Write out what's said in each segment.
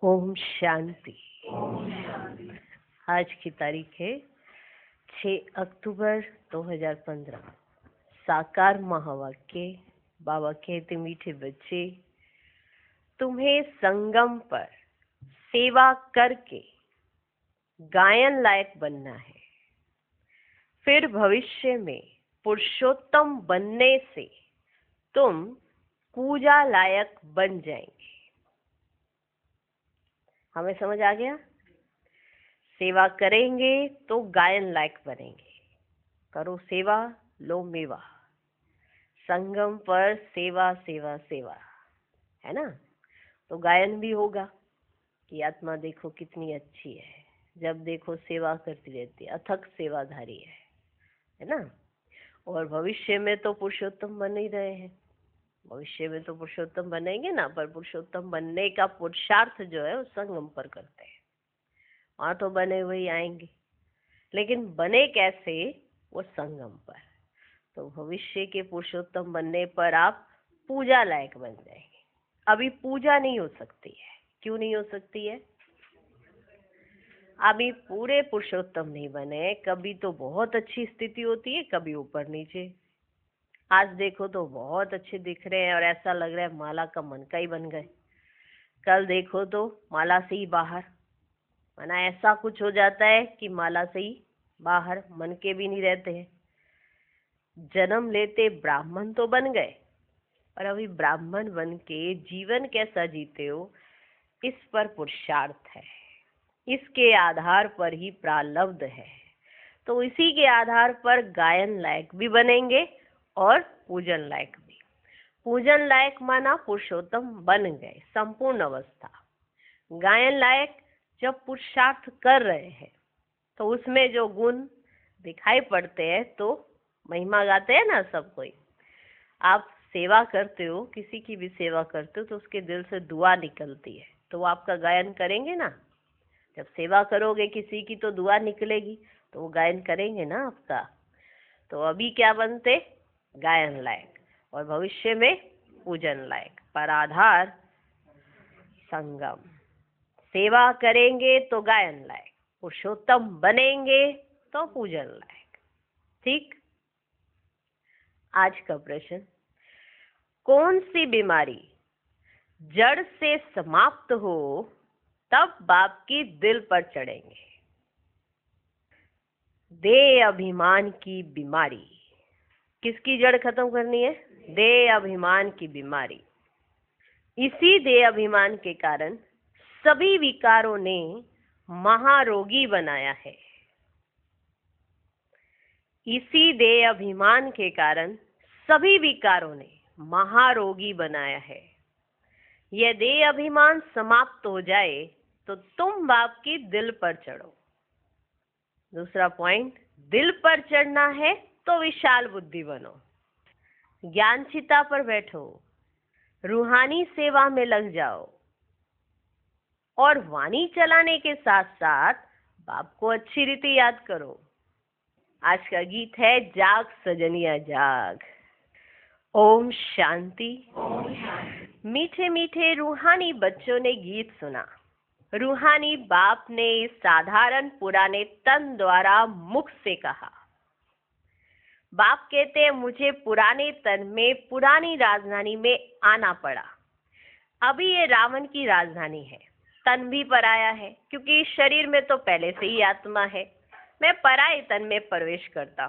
ओम शांति। आज की तारीख है 6 अक्टूबर 2015। साकार महावाक्य। बाबा कहते, मीठे बच्चे, तुम्हें संगम पर सेवा करके गायन लायक बनना है। फिर भविष्य में पुरुषोत्तम बनने से तुम पूजा लायक बन जाएंगे। हमें समझ आ गया? सेवा करेंगे तो गायन लायक बनेंगे। करो सेवा, लो मेवा। संगम पर सेवा सेवा सेवा, है ना? तो गायन भी होगा कि आत्मा देखो कितनी अच्छी है, जब देखो सेवा करती रहती है, अथक सेवाधारी है ना? और भविष्य में तो पुरुषोत्तम बन ही रहे हैं। भविष्य में तो पुरुषोत्तम बनेंगे ना, पर पुरुषोत्तम बनने का पुरुषार्थ जो है वो संगम पर करते हैं। वहां तो बने हुए आएंगे, लेकिन बने कैसे? वो संगम पर। तो भविष्य के पुरुषोत्तम बनने पर आप पूजा लायक बन जाएंगे। अभी पूजा नहीं हो सकती है। क्यों नहीं हो सकती है? अभी पूरे पुरुषोत्तम नहीं बने। कभी तो बहुत अच्छी स्थिति होती है, कभी ऊपर नीचे। आज देखो तो बहुत अच्छे दिख रहे हैं और ऐसा लग रहा है माला का मनका ही बन गए। कल देखो तो माला से ही बाहर, माना ऐसा कुछ हो जाता है कि माला से ही बाहर, मन के भी नहीं रहते हैं। जन्म लेते ब्राह्मण तो बन गए, और अभी ब्राह्मण बन के जीवन कैसा जीते हो, इस पर पुरुषार्थ है। इसके आधार पर ही प्रारब्ध है। तो इसी के आधार पर गायन लायक भी बनेंगे और पूजन लायक भी। पूजन लायक माना पुरुषोत्तम बन गए, संपूर्ण अवस्था। गायन लायक जब पुरुषार्थ कर रहे हैं तो उसमें जो गुण दिखाई पड़ते हैं, तो महिमा गाते हैं ना सब कोई। आप सेवा करते हो, किसी की भी सेवा करते हो, तो उसके दिल से दुआ निकलती है, तो वो आपका गायन करेंगे ना। जब सेवा करोगे किसी की तो दुआ निकलेगी, तो वो गायन करेंगे ना आपका। तो अभी क्या बनते? गायन लायक, और भविष्य में पूजन लायक। पर आधार संगम। सेवा करेंगे तो गायन लायक, पुरुषोत्तम बनेंगे तो पूजन लायक। ठीक। आज का प्रश्न, कौन सी बीमारी जड़ से समाप्त हो तब बाप की दिल पर चढ़ेंगे? देह अभिमान की बीमारी। किसकी जड़ खत्म करनी है? देह अभिमान की बीमारी। इसी देह अभिमान के कारण सभी विकारों ने महारोगी बनाया है। इसी देह अभिमान के कारण सभी विकारों ने महारोगी बनाया है। यह देह अभिमान समाप्त हो जाए तो तुम बाप की दिल पर चढ़ो। दूसरा पॉइंट, दिल पर चढ़ना है तो विशाल बुद्धि बनो, ज्ञान चिता पर बैठो, रूहानी सेवा में लग जाओ, और वाणी चलाने के साथ साथ बाप को अच्छी रीति याद करो। आज का गीत है, जाग सजनिया जाग। ओम शांति। मीठे मीठे रूहानी बच्चों ने गीत सुना। रूहानी बाप ने इस साधारण पुराने तन द्वारा मुख से कहा। बाप कहते हैं, मुझे पुराने तन में, पुरानी राजधानी में आना पड़ा। अभी ये रावण की राजधानी है। तन भी पराया है, क्योंकि इस शरीर में तो पहले से ही आत्मा है। मैं पराये तन में प्रवेश करता।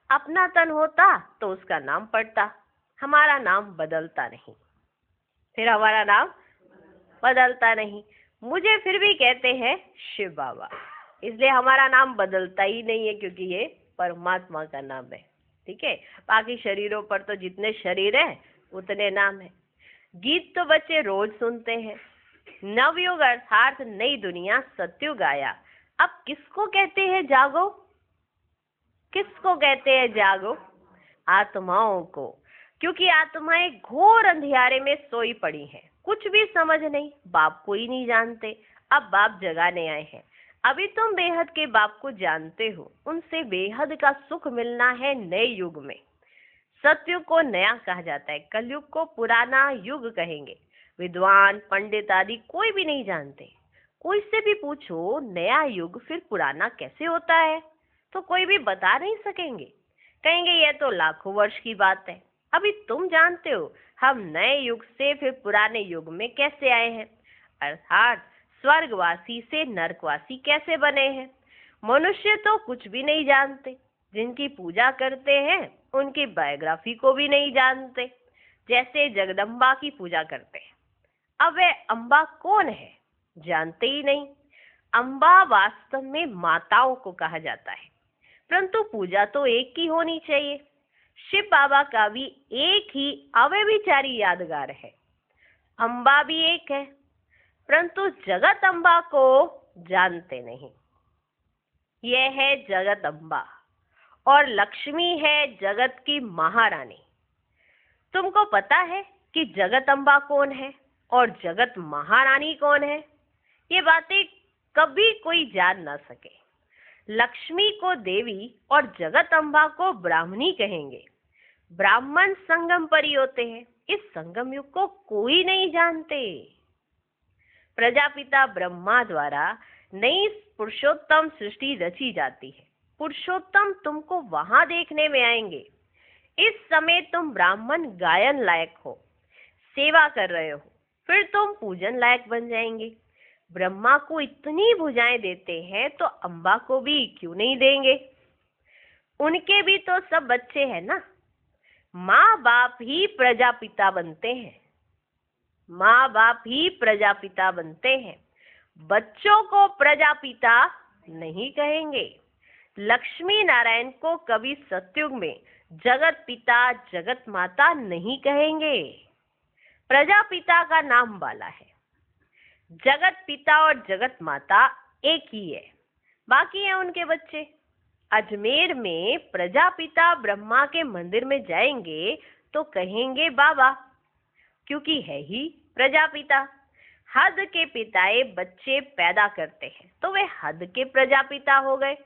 अपना तन होता तो उसका नाम पड़ता। हमारा नाम बदलता नहीं। फिर हमारा नाम बदलता नहीं। मुझे फिर भी कहते हैं शिव बाबा, इसलिए हमारा नाम बदलता ही नहीं है, क्योंकि ये परमात्मा का नाम है। ठीक है। बाकी शरीरों पर तो जितने शरीर है उतने नाम है। गीत तो बच्चे रोज सुनते हैं। नवयुग अर्थात नई दुनिया सतयुग आया। अब किसको कहते हैं जागो? किसको कहते हैं जागो? आत्माओं को। क्योंकि आत्माएं घोर अंधियारे में सोई पड़ी हैं, कुछ भी समझ नहीं, बाप को ही नहीं जानते। अब बाप जगाने आए हैं। अभी तुम बेहद के बाप को जानते हो, उनसे बेहद का सुख मिलना है नए युग में। सतयुग को नया कहा जाता है, कलयुग को पुराना युग कहेंगे। विद्वान पंडित आदि कोई भी नहीं जानते। कोई से भी पूछो नया युग फिर पुराना कैसे होता है, तो कोई भी बता नहीं सकेंगे। कहेंगे यह तो लाखों वर्ष की बात है। अभी तुम जानते हो हम नए युग से फिर पुराने युग में कैसे आए हैं, अर्थात स्वर्गवासी से नरकवासी कैसे बने हैं। मनुष्य तो कुछ भी नहीं जानते। जिनकी पूजा करते हैं उनकी बायोग्राफी को भी नहीं जानते। जैसे जगदम्बा की पूजा करते हैं, अब वह अम्बा कौन है जानते ही नहीं। अम्बा वास्तव में माताओं को कहा जाता है, परंतु पूजा तो एक की होनी चाहिए। शिव बाबा का भी एक ही अव्यभिचारी यादगार है। अम्बा भी एक है, परंतु जगत अम्बा को जानते नहीं। यह है जगत अम्बा और लक्ष्मी है जगत की महारानी। तुमको पता है कि जगत अम्बा कौन है और जगत महारानी कौन है? ये बातें कभी कोई जान ना सके। लक्ष्मी को देवी और जगत अम्बा को ब्राह्मणी कहेंगे। ब्राह्मण संगम परी होते हैं। इस संगम युग को कोई नहीं जानते। प्रजापिता ब्रह्मा द्वारा नई पुरुषोत्तम सृष्टि रची जाती है। पुरुषोत्तम तुमको वहां देखने में आएंगे। इस समय तुम ब्राह्मण गायन लायक हो, सेवा कर रहे हो, फिर तुम पूजन लायक बन जाएंगे। ब्रह्मा को इतनी भुजाएं देते हैं तो अम्बा को भी क्यों नहीं देंगे? उनके भी तो सब बच्चे हैं ना। माँ बाप ही प्रजापिता बनते हैं। माँ बाप ही प्रजापिता बनते हैं। बच्चों को प्रजापिता नहीं कहेंगे। लक्ष्मी नारायण को कभी सतयुग में जगत पिता जगत माता नहीं कहेंगे। प्रजापिता का नाम बाला है। जगत पिता और जगत माता एक ही है, बाकी है उनके बच्चे। अजमेर में प्रजापिता ब्रह्मा के मंदिर में जाएंगे तो कहेंगे बाबा, क्योंकि है ही प्रजापिता। हद के पिताए बच्चे पैदा करते हैं तो वे हद के प्रजापिता हो गए।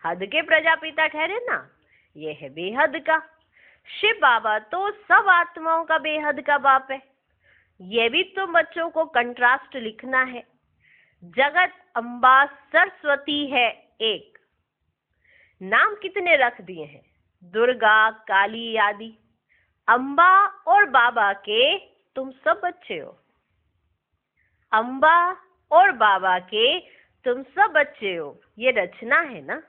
हद के प्रजापिता ठहरे ना, ये है बेहद का। शिव बाबा तो सब आत्माओं का बेहद का बाप है। ये भी तुम बच्चों को कंट्रास्ट लिखना है। जगत अम्बा सरस्वती है एक। नाम कितने रख दिए हैं, दुर्गा काली आदि। अम्बा और बाबा के तुम सब बच्चे हो। अम्बा और बाबा के तुम सब बच्चे हो, ये रचना है ना।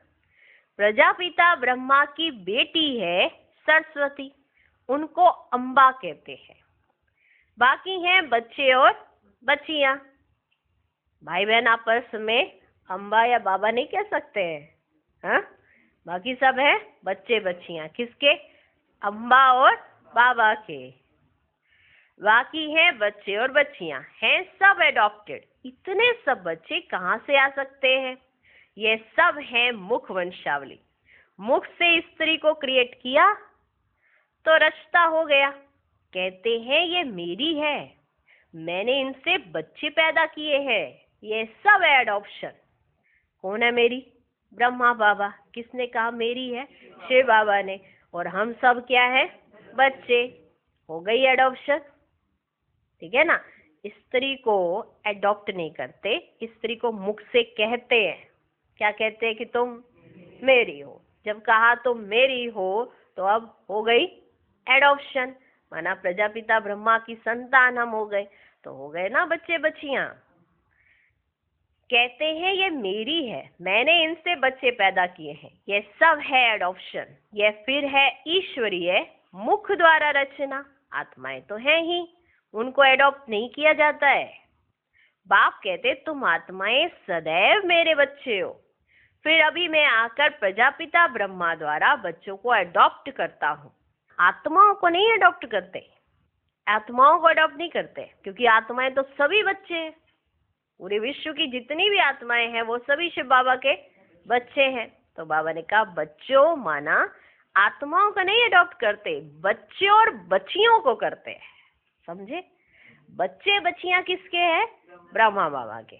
प्रजापिता ब्रह्मा की बेटी है सरस्वती, उनको अम्बा कहते हैं। बाकी हैं बच्चे और बच्चियां। भाई बहन आपस में अम्बा या बाबा नहीं कह सकते हैं, हाँ? बाकी सब है बच्चे बच्चियां। किसके? अम्बा और बाबा के। बाकी हैं बच्चे और बच्चियां, हैं सब एडॉप्टेड। इतने सब बच्चे कहाँ से आ सकते हैं? ये सब हैं मुख वंशावली। मुख से स्त्री को क्रिएट किया तो रचता हो गया। कहते हैं ये मेरी है, मैंने इनसे बच्चे पैदा किए हैं। ये सब है एडॉप्शन। कौन है मेरी? ब्रह्मा बाबा। किसने कहा मेरी है? शिव बाबा ने। और हम सब क्या है? बच्चे। हो गई एडॉप्शन, ठीक है ना। स्त्री को एडॉप्ट नहीं करते, स्त्री को मुख से कहते हैं। क्या कहते हैं? कि तुम मेरी हो। जब कहा तुम मेरी हो तो अब हो गई एडॉप्शन, माना प्रजापिता ब्रह्मा की संतान हम हो गए, तो हो गए ना बच्चे बच्चियां। कहते हैं ये मेरी है, मैंने इनसे बच्चे पैदा किए हैं। ये सब है एडॉप्शन। ये फिर है ईश्वरीय मुख द्वारा रचना। आत्माएं तो हैं ही, उनको एडॉप्ट नहीं किया जाता है। बाप कहते तुम आत्माएं सदैव मेरे बच्चे हो। फिर अभी मैं आकर प्रजापिता ब्रह्मा द्वारा बच्चों को अडॉप्ट करता हूँ। आत्माओं को नहीं अडॉप्ट करते, आत्माओं को अडॉप्ट नहीं करते, क्योंकि आत्माएं तो सभी बच्चे हैं। पूरे विश्व की जितनी भी आत्माएं हैं वो सभी शिव बाबा के बच्चे हैं। तो बाबा ने कहा बच्चों, माना आत्माओं को नहीं अडॉप्ट करते, बच्चे और बच्चियों को करते हैं। समझे? बच्चे बच्चियां किसके हैं? ब्रह्मा बाबा के।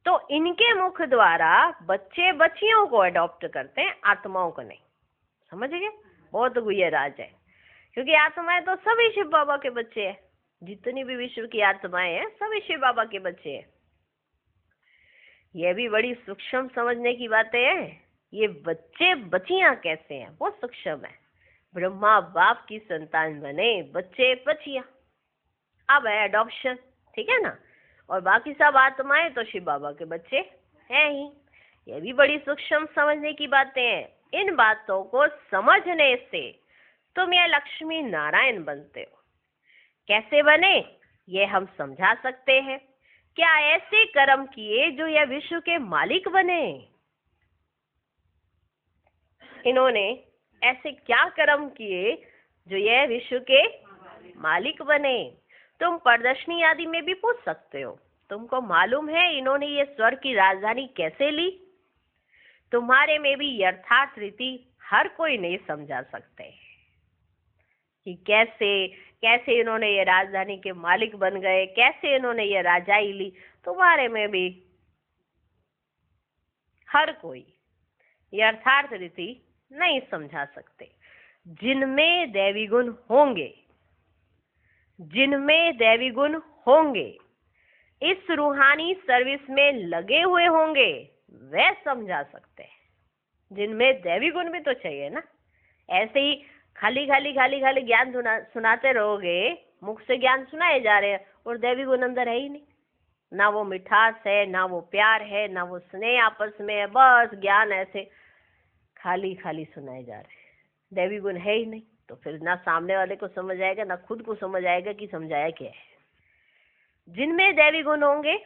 तो इनके मुख द्वारा बच्चे बच्चियों को अडॉप्ट करते हैं, आत्माओं को नहीं। समझ गए? बहुत गुह्य राज है, क्योंकि आत्माएं तो सभी शिव बाबा के बच्चे हैं। जितनी भी विश्व की आत्माएं हैं सभी शिव बाबा के बच्चे हैं। यह भी बड़ी सूक्ष्म समझने की बातें हैं। ये बच्चे बच्चियां कैसे हैं, बहुत सूक्ष्म है। ब्रह्मा बाप की संतान बने, बच्चे बच्चियां। अब है अडॉप्शन, ठीक है ना। और बाकी सब आत्माएं तो शिव बाबा के बच्चे हैं ही। ये भी बड़ी सूक्ष्म समझने की बातें हैं। इन बातों को समझने से तुम ये लक्ष्मी नारायण बनते हो। कैसे बने ये हम समझा सकते हैं। क्या ऐसे कर्म किए जो यह विश्व के मालिक बने? इन्होंने ऐसे क्या कर्म किए जो यह विश्व के मालिक बने? तुम प्रदर्शनी आदि में भी पूछ सकते हो। तुमको मालूम है इन्होंने ये स्वर्ग की राजधानी कैसे ली? तुम्हारे में भी यथार्थ रीति हर कोई नहीं समझा सकते कि कैसे कैसे इन्होंने ये राजधानी के मालिक बन गए, कैसे इन्होंने ये राजाई ली। तुम्हारे में भी हर कोई यथार्थ रीति नहीं समझा सकते। जिनमें दैवी गुण होंगे, जिनमें दैवी गुण होंगे, इस रूहानी सर्विस में लगे हुए होंगे, वे समझा सकते हैं। जिनमें दैवी गुण भी तो चाहिए ना। ऐसे ही खाली खाली खाली खाली ज्ञान सुनाते रहोगे, मुख से ज्ञान सुनाए जा रहे हैं और दैवी गुण अंदर है ही नहीं। ना वो मिठास है, ना वो प्यार है, ना वो स्नेह आपस में है। बस ज्ञान ऐसे खाली खाली सुनाए जा रहे हैं, दैवी गुण है ही नहीं। तो फिर ना सामने वाले को समझ आएगा, ना खुद को समझ आएगा कि समझाया क्या है। जिनमें दैवी गुण होंगे,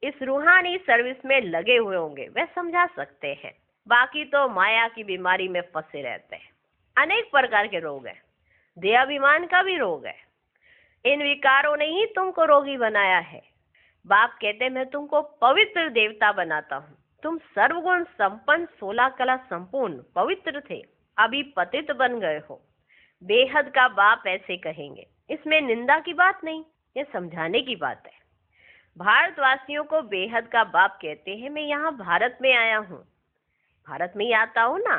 इस रूहानी सर्विस में लगे हुए होंगे, वे समझा सकते हैं। बाकी तो माया की बीमारी में फंसे रहते हैं। अनेक प्रकार के रोग हैं, देहाभिमान का भी रोग है। इन विकारों ने ही तुमको रोगी बनाया है। बाप कहते मैं तुमको पवित्र देवता बनाता हूँ। तुम सर्वगुण संपन्न 16 कला संपूर्ण पवित्र थे, अभी पतित बन गए हो। बेहद का बाप ऐसे कहेंगे, इसमें निंदा की बात नहीं, ये समझाने की बात है। भारतवासियों को बेहद का बाप कहते हैं। मैं यहाँ भारत में आया हूँ, भारत में ही आता हूँ ना।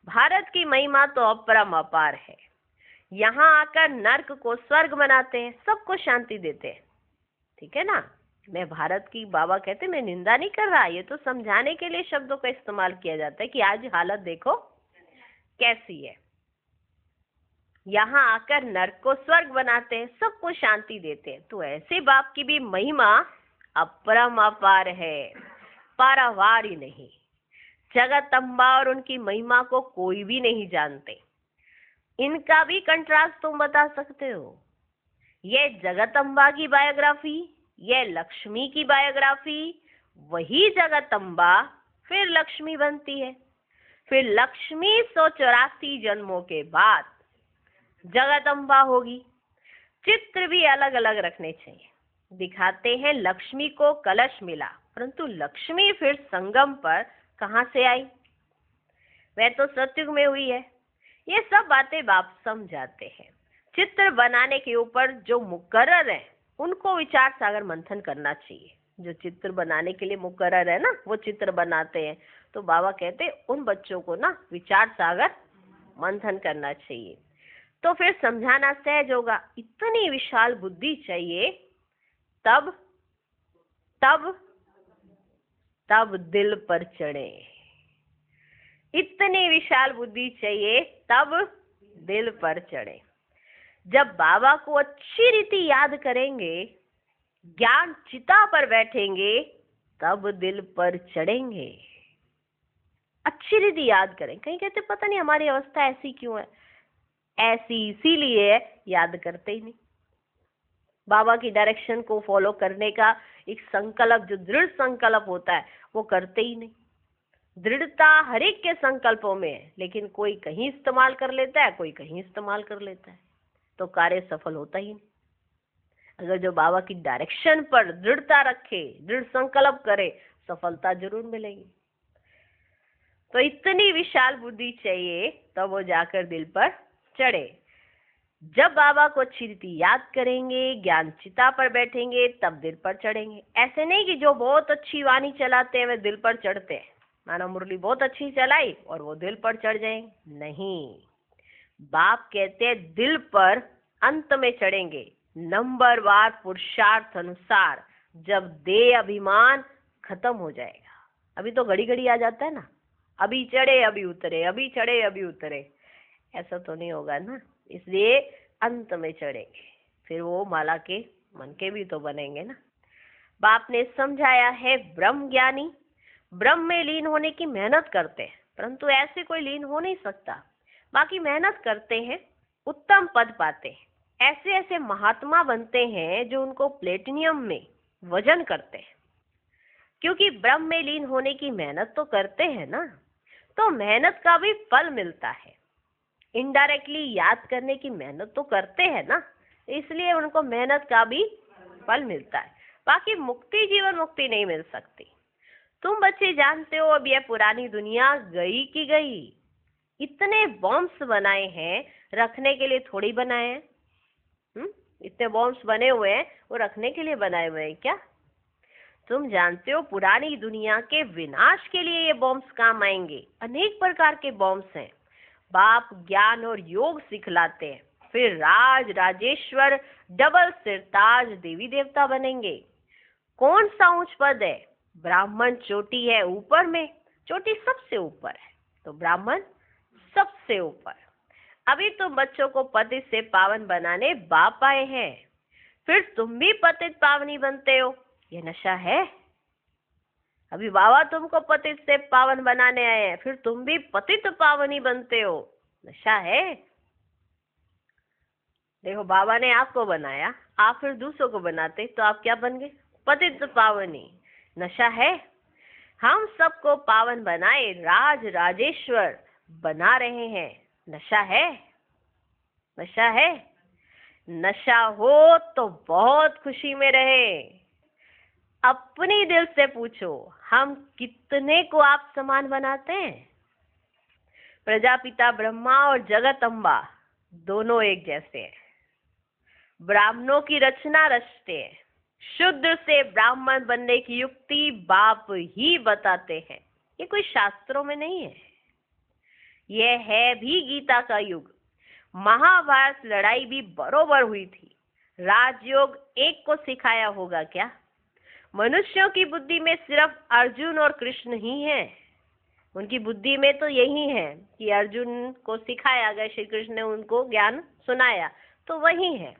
भारत की महिमा तो अपरम अपार है। यहाँ आकर नर्क को स्वर्ग बनाते हैं, सबको शांति देते हैं, ठीक है ना। मैं भारत की बाबा कहते मैं निंदा नहीं कर रहा, ये तो समझाने के लिए शब्दों का इस्तेमाल किया जाता है कि आज हालत देखो कैसी है। यहाँ आकर नर्क को स्वर्ग बनाते हैं, सबको शांति देते हैं। तो ऐसे बाप की भी महिमा अपरम अपार है, पारावार ही नहीं। जगत अम्बा और उनकी महिमा को कोई भी नहीं जानते। इनका भी कंट्रास्ट तुम बता सकते हो। ये जगत अम्बा की बायोग्राफी, ये लक्ष्मी की बायोग्राफी, वही जगत अम्बा फिर लक्ष्मी बनती है। फिर लक्ष्मी 184 जन्मों के बाद जगत अम्बा होगी। चित्र भी अलग अलग रखने चाहिए। दिखाते हैं लक्ष्मी को कलश मिला, परंतु लक्ष्मी फिर संगम पर कहाँ से आई? वह तो सतयुग में हुई है। ये सब बातें बाप समझाते हैं। चित्र बनाने के ऊपर जो मुकर्रर है उनको विचार सागर मंथन करना चाहिए। जो चित्र बनाने के लिए मुकर्रर है ना, वो चित्र बनाते हैं, तो बाबा कहते हैं उन बच्चों को ना विचार सागर मंथन करना चाहिए, तो फिर समझाना सहज होगा। इतनी विशाल बुद्धि चाहिए, तब तब तब दिल पर चढ़े। इतनी विशाल बुद्धि चाहिए, तब दिल पर चढ़े। जब बाबा को अच्छी रीति याद करेंगे, ज्ञान चिता पर बैठेंगे, तब दिल पर चढ़ेंगे। अच्छी रीति याद करें। कहीं कहते पता नहीं हमारी अवस्था ऐसी क्यों है, ऐसी इसीलिए याद करते ही नहीं। बाबा की डायरेक्शन को फॉलो करने का एक संकल्प, जो दृढ़ संकल्प होता है, वो करते ही नहीं। दृढ़ता हर एक के संकल्पों में है, लेकिन कोई कहीं इस्तेमाल कर लेता है, कोई कहीं इस्तेमाल कर लेता है, तो कार्य सफल होता ही नहीं। अगर जो बाबा की डायरेक्शन पर दृढ़ता रखे, दृढ़ संकल्प करे, सफलता जरूर मिलेगी। तो इतनी विशाल बुद्धि चाहिए, तब वो जाकर दिल पर चढ़े। जब बाबा को अच्छी रीति याद करेंगे, ज्ञान चिता पर बैठेंगे, तब दिल पर चढ़ेंगे। ऐसे नहीं कि जो बहुत अच्छी वाणी चलाते हैं वे दिल पर चढ़ते हैं। मानो मुरली बहुत अच्छी चलाई और वो दिल पर चढ़ जाएंगे, नहीं। बाप कहते हैं दिल पर अंत में चढ़ेंगे, नंबरवार पुरुषार्थ अनुसार जब देह अभिमान खत्म हो जाएगा। अभी तो घड़ी घड़ी आ जाता है ना, अभी चढ़े अभी उतरे, अभी चढ़े अभी उतरे, ऐसा तो नहीं होगा ना। इसलिए अंत में चढ़ेंगे, फिर वो माला के मन के भी तो बनेंगे ना। बाप ने समझाया है, ब्रह्म ज्ञानी ब्रह्म में लीन होने की मेहनत करते हैं, परंतु ऐसे कोई लीन हो नहीं सकता। बाकी मेहनत करते हैं, उत्तम पद पाते हैं, ऐसे ऐसे महात्मा बनते हैं जो उनको प्लेटिनियम में वजन करते हैं। क्योंकि ब्रह्म में लीन होने की मेहनत तो करते हैं ना, तो मेहनत का भी फल मिलता है। इनडायरेक्टली याद करने की मेहनत तो करते हैं ना, इसलिए उनको मेहनत का भी फल मिलता है। बाकी मुक्ति, जीवन मुक्ति नहीं मिल सकती। तुम बच्चे जानते हो अब यह पुरानी दुनिया गई की गई। इतने बॉम्ब्स बनाए हैं, रखने के लिए थोड़ी बनाए हैं। इतने बॉम्ब्स बने हुए हैं, वो रखने के लिए बनाए हुए हैं क्या? तुम जानते हो पुरानी दुनिया के विनाश के लिए ये बॉम्ब्स काम आएंगे। अनेक प्रकार के बॉम्ब्स हैं। बाप ज्ञान और योग सिखलाते हैं, फिर राज राजेश्वर डबल सिरताज देवी देवता बनेंगे। कौन सा उच्च पद है? ब्राह्मण चोटी है ऊपर में, चोटी सबसे ऊपर है, तो ब्राह्मण सबसे ऊपर। अभी तुम बच्चों को पतित से पावन बनाने बाप आए हैं, फिर तुम भी पतित पावनी बनते हो। ये नशा है? अभी बाबा तुमको पतित से पावन बनाने आए हैं, फिर तुम भी पतित पावनी बनते हो। नशा है? देखो, बाबा ने आपको बनाया, आप फिर दूसरों को बनाते तो आप क्या बन गए? पतित पावनी। नशा है? हम सबको पावन बनाए राज राजेश्वर बना रहे हैं। नशा है? नशा है? नशा हो तो बहुत खुशी में रहे। अपनी दिल से पूछो, हम कितने को आप समान बनाते हैं? प्रजापिता ब्रह्मा और जगत अम्बा दोनों एक जैसे हैं। ब्राह्मणों की रचना रचते हैं। शुद्र से ब्राह्मण बनने की युक्ति बाप ही बताते हैं। ये कोई शास्त्रों में नहीं है। यह है भी गीता का युग। महाभारत लड़ाई भी बरोबर हुई थी। राजयोग एक को सिखाया होगा क्या? मनुष्यों की बुद्धि में सिर्फ अर्जुन और कृष्ण ही हैं। उनकी बुद्धि में तो यही है कि अर्जुन को सिखाया गया, श्री कृष्ण ने उनको ज्ञान सुनाया, तो वही है।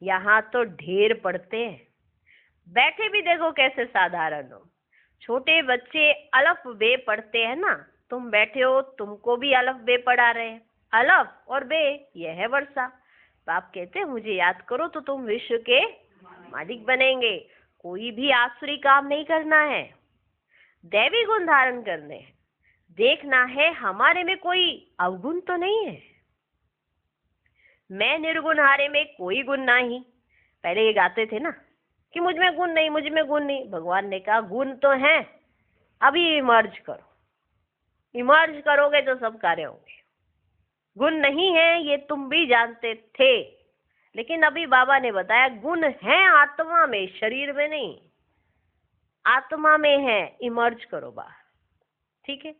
यहाँ तो ढेर पढ़ते हैं। बैठे भी देखो कैसे साधारण हो। छोटे बच्चे अलफ बे पढ़ते हैं ना, तुम बैठे हो, तुमको भी अलफ बे पढ़ा रहे हैं। अलफ और बे, यह है वर्षा। बाप कहते हैं मुझे याद करो तो तुम विश्व के मालिक बनेंगे। कोई भी आसुरी काम नहीं करना है, दैवी गुण धारण करने हैं। देखना है हमारे में कोई अवगुण तो नहीं है। मैं निर्गुण हारे में कोई गुण नहीं। पहले ये गाते थे ना कि मुझ में गुण नहीं, मुझ में गुण नहीं। भगवान ने कहा गुण तो है, अभी इमर्ज करो। इमर्ज करोगे तो सब कार्य होंगे। गुण नहीं है ये तुम भी जानते थे, लेकिन अभी बाबा ने बताया गुण है आत्मा में, शरीर में नहीं। आत्मा में है, इमर्ज करो बाहर। ठीक है,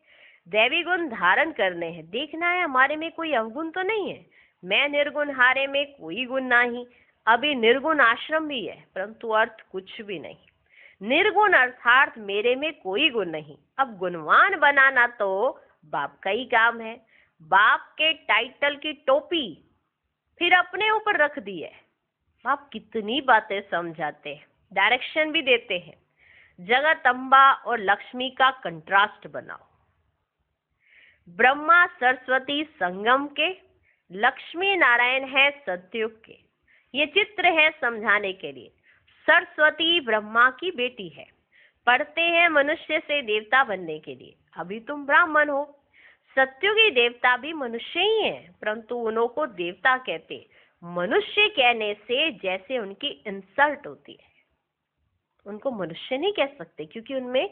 दैवी गुण धारण करने हैं। देखना है हमारे में कोई अवगुण तो नहीं है। मैं निर्गुण हारे में कोई गुण नहीं। अभी निर्गुण आश्रम भी है, परंतु अर्थ कुछ भी नहीं। निर्गुण अर्थात मेरे में कोई गुण नहीं। अब गुणवान बनाना तो बाप का ही काम है। बाप के टाइटल की टोपी फिर अपने ऊपर रख दी है। बाप कितनी बातें समझाते हैं, डायरेक्शन भी देते हैं। जगत अम्बा और लक्ष्मी का कंट्रास्ट बनाओ। ब्रह्मा सरस्वती संगम के, लक्ष्मी नारायण है सतयुग के। ये चित्र है समझाने के लिए। सरस्वती ब्रह्मा की बेटी है, पढ़ते हैं मनुष्य से देवता बनने के लिए। अभी तुम ब्राह्मण हो। सत्युगी देवता भी मनुष्य ही हैं, परंतु उन्हों को देवता कहते। मनुष्य कहने से जैसे उनकी इंसल्ट होती है। उनको मनुष्य नहीं कह सकते, क्योंकि उनमें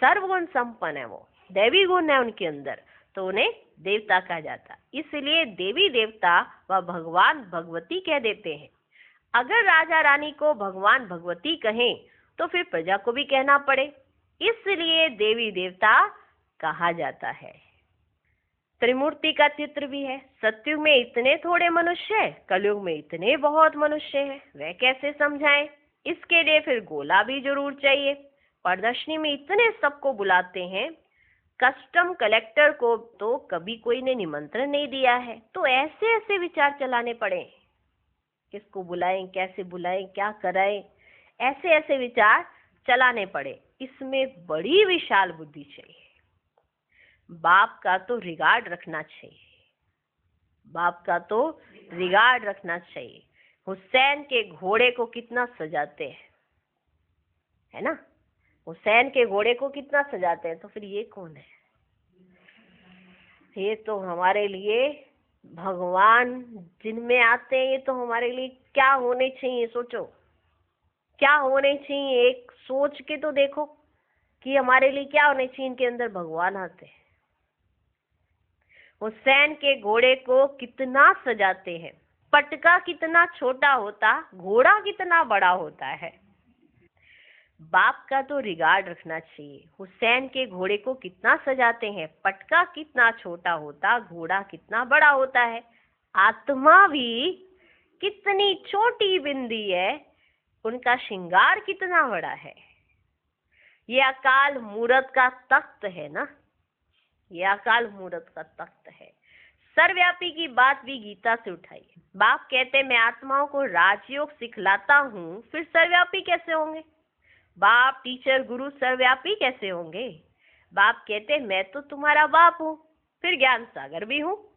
सर्वगुण संपन्न है, वो दैवी गुण है उनके अंदर, तो उन्हें देवता कहा जाता। इसलिए देवी देवता व भगवान भगवती कह देते हैं। अगर राजा रानी को भगवान भगवती कहें तो फिर प्रजा को भी कहना पड़े, इसलिए देवी देवता कहा जाता है। त्रिमूर्ति का चित्र भी है। सतयुग में इतने थोड़े मनुष्य है, कलयुग में इतने बहुत मनुष्य हैं, वह कैसे समझाएं? इसके लिए फिर गोला भी जरूर चाहिए। प्रदर्शनी में इतने सबको बुलाते हैं, कस्टम कलेक्टर को तो कभी कोई ने निमंत्रण नहीं दिया है, तो ऐसे ऐसे विचार चलाने पड़े। किसको बुलाएं, कैसे बुलाएं, क्या कराएं, ऐसे ऐसे विचार चलाने पड़े। इसमें बड़ी विशाल बुद्धि चाहिए। बाप का तो रिगार्ड रखना चाहिए, बाप का तो रिगार्ड रखना चाहिए। हुसैन के घोड़े को कितना सजाते हैं, है ना? हुसैन के घोड़े को कितना सजाते हैं, तो फिर ये कौन है? ये तो हमारे लिए भगवान जिनमें आते हैं, ये तो हमारे लिए क्या होने चाहिए, सोचो क्या होने चाहिए। एक सोच के तो देखो कि हमारे लिए क्या होने चाहिए। इनके अंदर भगवान आते हैं। हुसैन के घोड़े को कितना सजाते हैं। पटका कितना छोटा होता, घोड़ा कितना बड़ा होता है। बाप का तो रिगार्ड रखना चाहिए। हुसैन के घोड़े को कितना सजाते हैं, पटका कितना छोटा होता, घोड़ा कितना बड़ा होता है। आत्मा भी कितनी छोटी बिंदी है, उनका श्रृंगार कितना बड़ा है। ये अकाल मूरत का तख्त है ना, ये अकाल मूरत का तख्त है। सर्वव्यापी की बात भी गीता से उठाई। बाप कहते मैं आत्माओं को राजयोग सिखलाता हूँ, फिर सर्वव्यापी कैसे होंगे? बाप टीचर गुरु सर्वव्यापी कैसे होंगे? बाप कहते मैं तो तुम्हारा बाप हूँ, फिर ज्ञान सागर भी हूँ।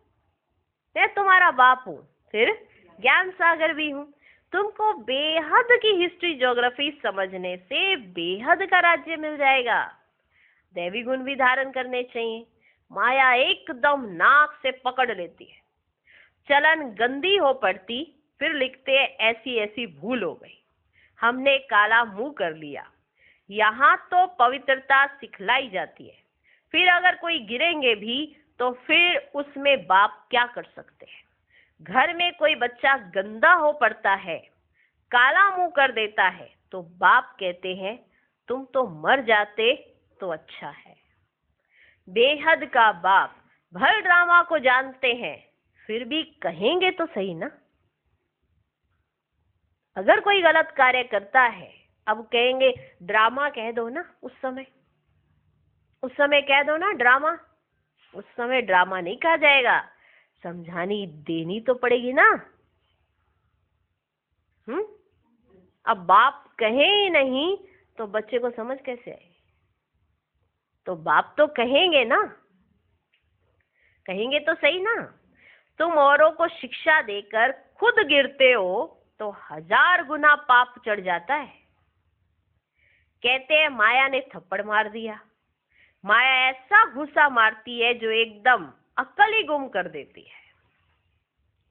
मैं तुम्हारा बाप हूँ, फिर ज्ञान सागर भी हूँ। तुमको बेहद की हिस्ट्री ज्योग्राफी समझने से बेहद का राज्य मिल जाएगा। दैवी गुण भी धारण करने चाहिए। माया एकदम नाक से पकड़ लेती है। चलन गंदी हो पड़ती, फिर लिखते ऐसी ऐसी भूल हो गई, हमने काला मुंह कर लिया। यहाँ तो पवित्रता सिखलाई जाती है। फिर अगर कोई गिरेंगे भी तो फिर उसमें बाप क्या कर सकते हैं? घर में कोई बच्चा गंदा हो पड़ता है, काला मुंह कर देता है, तो बाप कहते हैं तुम तो मर जाते तो अच्छा है। बेहद का बाप भर ड्रामा को जानते हैं, फिर भी कहेंगे तो सही ना। अगर कोई गलत कार्य करता है, अब कहेंगे ड्रामा कह दो ना, उस समय कह दो ना ड्रामा। उस समय ड्रामा नहीं कहा जाएगा, समझानी देनी तो पड़ेगी ना। अब बाप कहे ही नहीं तो बच्चे को समझ कैसे आएगी? तो बाप तो कहेंगे ना, कहेंगे तो सही ना। तुम औरों को शिक्षा देकर खुद गिरते हो तो 1000 गुना पाप चढ़ जाता है। कहते हैं माया ने थप्पड़ मार दिया। माया ऐसा घुसा मारती है जो एकदम अक्ल ही गुम कर देती है,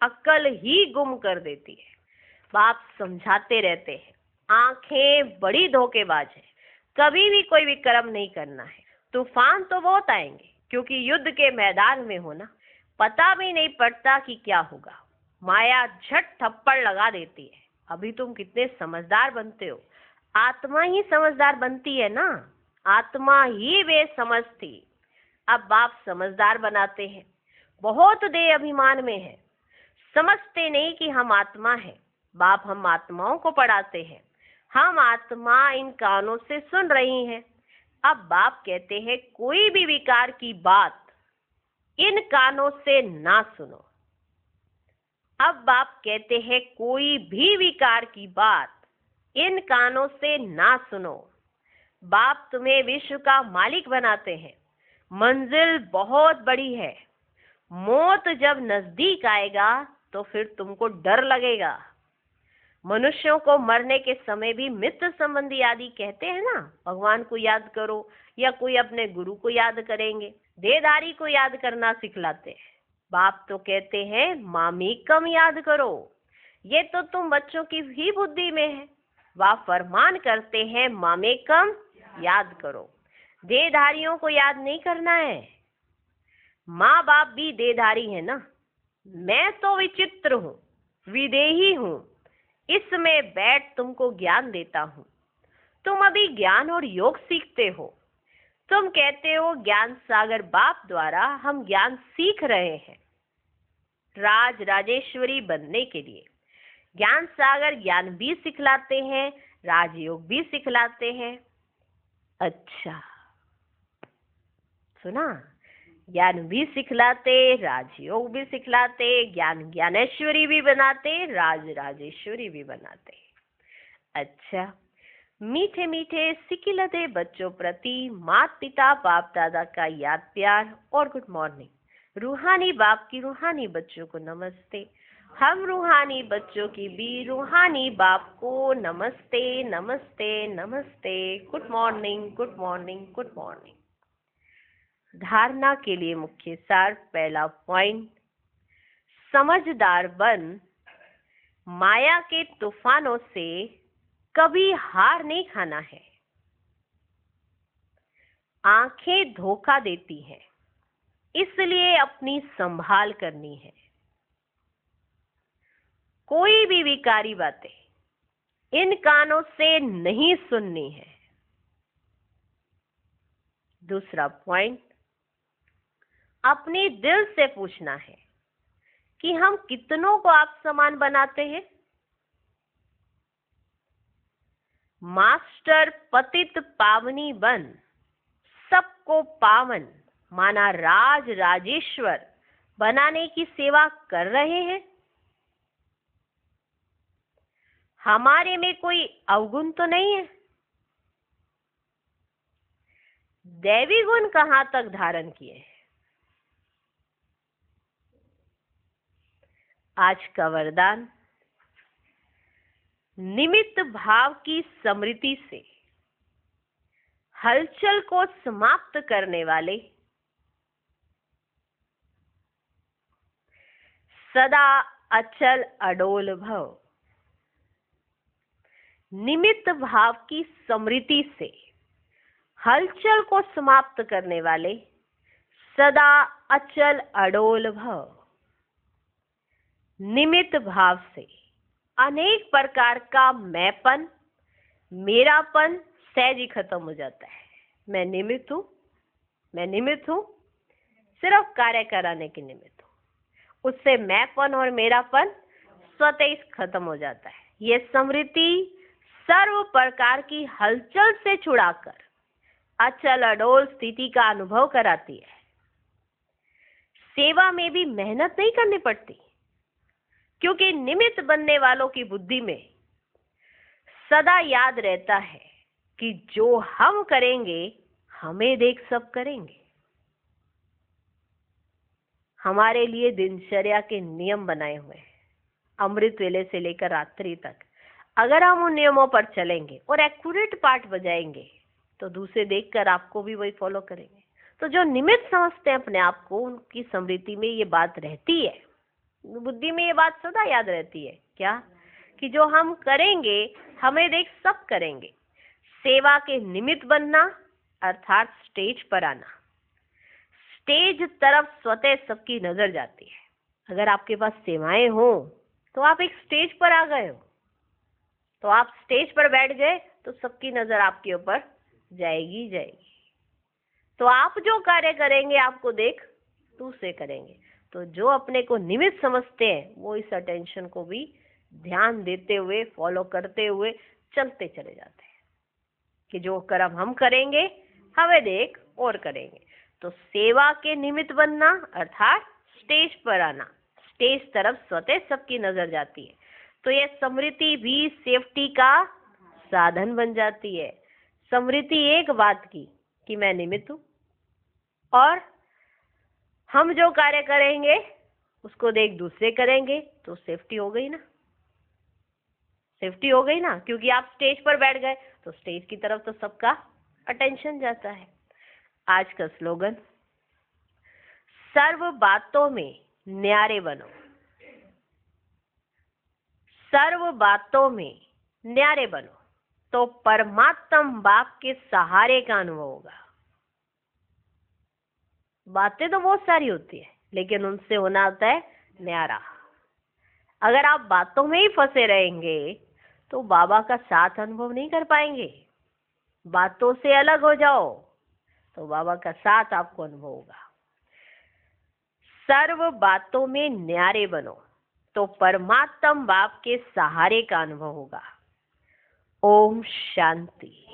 अक्ल ही गुम कर देती है। बाप समझाते रहते हैं, आंखें बड़ी धोखेबाज है, कभी भी कोई विक्रम नहीं करना है। तूफान तो बहुत आएंगे, क्योंकि युद्ध के मैदान में हो ना, पता भी नहीं पड़ता कि क्या होगा। माया झट थप्पड़ लगा देती है। अभी तुम कितने समझदार बनते हो। आत्मा ही समझदार बनती है ना, आत्मा ही बेसमझ थी, अब बाप समझदार बनाते हैं। बहुत देह अभिमान में है, समझते नहीं कि हम आत्मा है। बाप हम आत्माओं को पढ़ाते हैं, हम आत्मा इन कानों से सुन रही हैं। अब बाप कहते हैं कोई भी विकार की बात इन कानों से ना सुनो। अब बाप कहते हैं कोई भी विकार की बात इन कानों से ना सुनो। बाप तुम्हें विश्व का मालिक बनाते हैं। मंजिल बहुत बड़ी है। मौत जब नजदीक आएगा तो फिर तुमको डर लगेगा। मनुष्यों को मरने के समय भी मित्र संबंधी आदि कहते हैं ना, भगवान को याद करो, या कोई अपने गुरु को याद करेंगे, देहधारी को याद करना सिखलाते हैं। बाप तो कहते हैं मामीकम याद करो। ये तो तुम बच्चों की ही बुद्धि में है। बाप फरमान करते हैं मामेकम याद करो। देहधारियों को याद नहीं करना है। माँ बाप भी देहधारी है ना। मैं तो विचित्र हूँ, विदेही हूँ, इसमें बैठ तुमको ज्ञान देता हूँ। तुम अभी ज्ञान और योग सीखते हो। तुम कहते हो ज्ञान सागर बाप द्वारा हम ज्ञान सीख रहे हैं राज राजेश्वरी बनने के लिए। ज्ञान सागर ज्ञान भी सिखलाते हैं, राजयोग भी सिखलाते हैं। अच्छा सुना, ज्ञान भी सिखलाते, राजयोग भी सिखलाते, ज्ञान ज्ञानेश्वरी भी बनाते, राज राजेश्वरी भी बनाते। अच्छा, मीठे मीठे सिकिलते बच्चों प्रति माता पिता बाप दादा का याद प्यार और गुड मॉर्निंग। रूहानी बाप की रूहानी बच्चों को नमस्ते। हम रूहानी बच्चों की भी रूहानी बाप को नमस्ते नमस्ते नमस्ते। Good morning good morning good morning. धारणा के लिए मुख्य सार, पहला पॉइंट, समझदार बन, माया के तूफानों से कभी हार नहीं खाना है। आंखें धोखा देती हैं, इसलिए अपनी संभाल करनी है। कोई भी विकारी बातें इन कानों से नहीं सुननी है। दूसरा पॉइंट, अपने दिल से पूछना है कि हम कितनों को आप समान बनाते हैं। मास्टर पतित पावनी बन, सबको पावन माना राज राजेश्वर बनाने की सेवा कर रहे हैं। हमारे में कोई अवगुण तो नहीं है। दैवी गुण कहां तक धारण किए हैं। आज का वरदान, निमित्त भाव की स्मृति से हलचल को समाप्त करने वाले, सदा अचल अडोल भव। निमित्त भाव की स्मृति से हलचल को समाप्त करने वाले, सदा अचल अडोल भव। निमित्त भाव से अनेक प्रकार का मैंपन, मेरापन सहज ही खत्म हो जाता है। मैं निमित्त हूं, मैं निमित्त हूं, सिर्फ कार्य कराने के निमित्त हूं। उससे मैंपन और मेरापन स्वतः ही खत्म हो जाता है। ये स्मृति सर्व प्रकार की हलचल से छुड़ाकर अचल अडोल स्थिति का अनुभव कराती है। सेवा में भी मेहनत नहीं करनी पड़ती, क्योंकि निमित्त बनने वालों की बुद्धि में सदा याद रहता है कि जो हम करेंगे हमें देख सब करेंगे। हमारे लिए दिनचर्या के नियम बनाए हुए हैं, अमृत वेले से लेकर रात्रि तक। अगर हम उन नियमों पर चलेंगे और एक्यूरेट पाठ बजाएंगे तो दूसरे देखकर आपको भी वही फॉलो करेंगे। तो जो निमित्त समझते हैं अपने आप को, उनकी स्मृति में ये बात रहती है, बुद्धि में ये बात सदा याद रहती है, क्या कि जो हम करेंगे हमें देख सब करेंगे। सेवा के निमित्त बनना अर्थात स्टेज पर आना। स्टेज तरफ स्वतः सबकी नजर जाती है। अगर आपके पास सेवाएं हो तो आप एक स्टेज पर आ गए हो, तो आप स्टेज पर बैठ गए तो सबकी नजर आपके ऊपर जाएगी जाएगी। तो आप जो कार्य करेंगे आपको देख दूसरे करेंगे। तो जो अपने को निमित्त समझते हैं वो इस अटेंशन को भी ध्यान देते हुए, फॉलो करते हुए चलते चले जाते हैं कि जो कर्म हम करेंगे हमें देख और करेंगे। तो सेवा के निमित्त बनना अर्थात स्टेज पर आना, स्टेज तरफ स्वतः सबकी नजर जाती है। तो ये स्मृति भी सेफ्टी का साधन बन जाती है। स्मृति एक बात की कि मैं निमित्त हूं और हम जो कार्य करेंगे उसको देख दूसरे करेंगे, तो सेफ्टी हो गई ना, सेफ्टी हो गई ना। क्योंकि आप स्टेज पर बैठ गए तो स्टेज की तरफ तो सबका अटेंशन जाता है। आज का स्लोगन, सर्व बातों में न्यारे बनो। सर्व बातों में न्यारे बनो तो परमात्म बाप के सहारे का अनुभव होगा। बातें तो बहुत सारी होती है, लेकिन उनसे होना होता है न्यारा। अगर आप बातों में ही फंसे रहेंगे तो बाबा का साथ अनुभव नहीं कर पाएंगे। बातों से अलग हो जाओ, तो बाबा का साथ आपको अनुभव होगा। सर्व बातों में न्यारे बनो तो परमात्म बाप के सहारे का अनुभव होगा। ओम शांति।